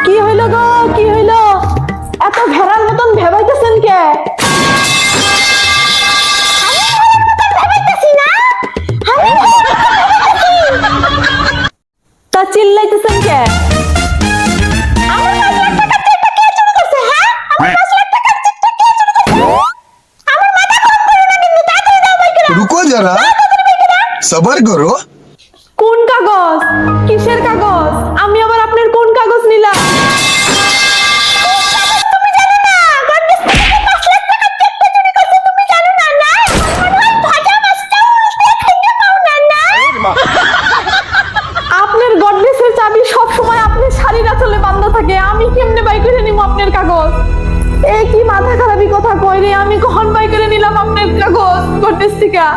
কি হইল গো, কি হইল? এত ভেড়ার মতন ভেবাইতেছেন কে? তা চিল্লাইতেছেন কে? रुको जरा सबर करो। কোন কাগজ? কিসের কাগজ? আমি আবার আপনার কোন কাগজ নিলাম? আপনার গডরেজের চাবি সব সময় আপনার শাড়ির আঁচলে বাঁধা থাকে, আমি কেমনে বাই করে নিব আপনার কাগজ? এই কি মাথা খারাপি কথা কই রে, আমি কখন বাই করে নিলাম আপনার কাগজ গডরেজ থেকে?